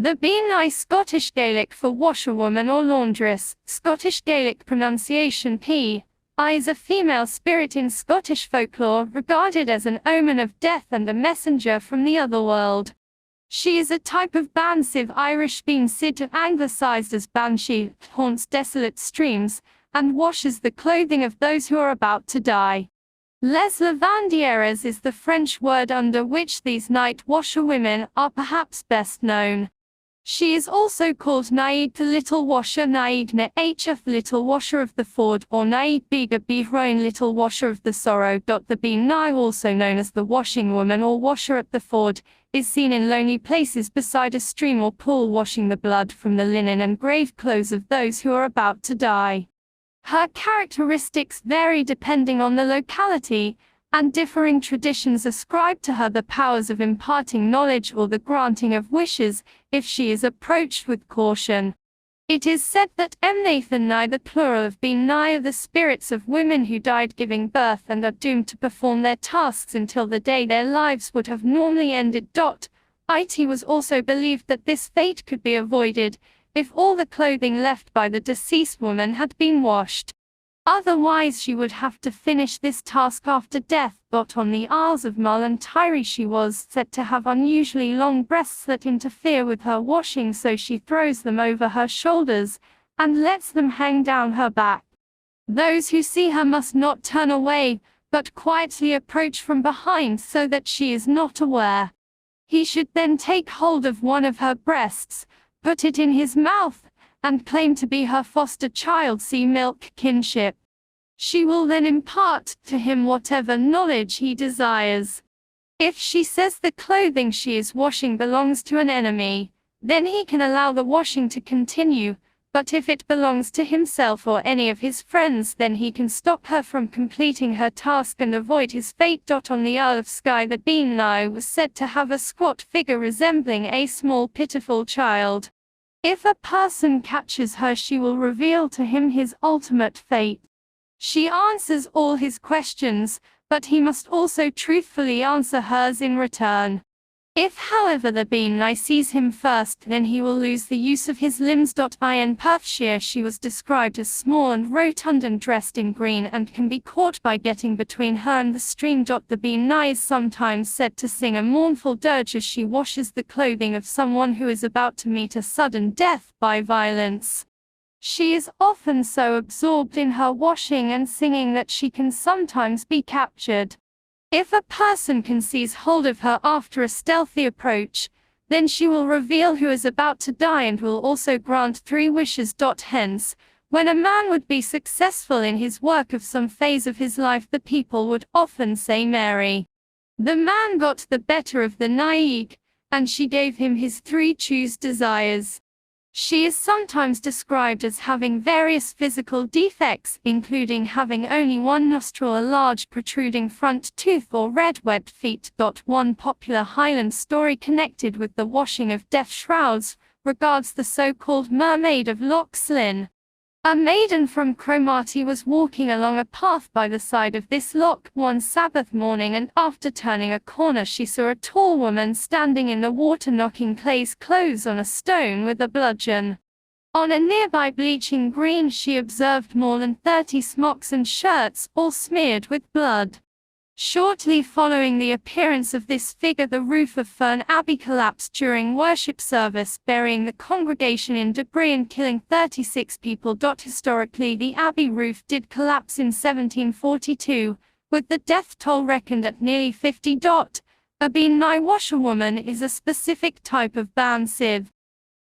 The Bean-nighe, Scottish Gaelic for washerwoman or laundress, Scottish Gaelic pronunciation p, is a female spirit in Scottish folklore regarded as an omen of death and a messenger from the other world. She is a type of banshee, Irish bean sidhe, anglicised as banshee, haunts desolate streams, and washes the clothing of those who are about to die. Les lavandieres is the French word under which these night washerwomen are perhaps best known. She is also called mythology, the little washer, mythology, hf, little washer of the ford, or mythology, little washer of the sorrow. The Bean-nighe, also known as the washing woman or washer at the ford, is seen in lonely places beside a stream or pool washing the blood from the linen and grave clothes of those who are about to die. Her characteristics vary depending on the locality, and differing traditions ascribe to her the powers of imparting knowledge or the granting of wishes, if she is approached with caution. It is said that mythology, the plural of beannighe, are the spirits of women who died giving birth and are doomed to perform their tasks until the day their lives would have normally ended. It was also believed that this fate could be avoided, if all the clothing left by the deceased woman had been washed. Otherwise she would have to finish this task after death. On the Isles of Mull and Tyre she was said to have unusually long breasts that interfere with her washing, so she throws them over her shoulders, and lets them hang down her back. Those who see her must not turn away, but quietly approach from behind so that she is not aware. He should then take hold of one of her breasts, put it in his mouth, and claim to be her foster child, see milk kinship. She will then impart to him whatever knowledge he desires. If she says the clothing she is washing belongs to an enemy, then he can allow the washing to continue, but if it belongs to himself or any of his friends, then he can stop her from completing her task and avoid his fate. On the Isle of Skye, the Bean-nighe was said to have a squat figure resembling a small pitiful child. If a person catches her, she will reveal to him his ultimate fate. She answers all his questions, but he must also truthfully answer hers in return. If, however, the Bean-nighe sees him first, then he will lose the use of his limbs. In Perthshire she was described as small and rotund and dressed in green, and can be caught by getting between her and the stream. The Bean-nighe is sometimes said to sing a mournful dirge as she washes the clothing of someone who is about to meet a sudden death by violence. She is often so absorbed in her washing and singing that she can sometimes be captured. If a person can seize hold of her after a stealthy approach, then she will reveal who is about to die and will also grant 3 wishes. Hence, when a man would be successful in his work of some phase of his life, the people would often say Mary. The man got the better of the caoineag, and she gave him his 3 choose desires. She is sometimes described as having various physical defects, including having only one nostril, a large protruding front tooth, or red webbed feet. One popular Highland story connected with the washing of death shrouds regards the so-called mermaid of Loch Slin. A maiden from Cromarty was walking along a path by the side of this loch one Sabbath morning, and after turning a corner she saw a tall woman standing in the water knocking Clay's clothes on a stone with a bludgeon. On a nearby bleaching green she observed more than 30 smocks and shirts, all smeared with blood. Shortly following the appearance of this figure, the roof of Fern Abbey collapsed during worship service, burying the congregation in debris and killing 36 people. Historically, the abbey roof did collapse in 1742, with the death toll reckoned at nearly 50. A Bean-nighe washerwoman is a specific type of banshee.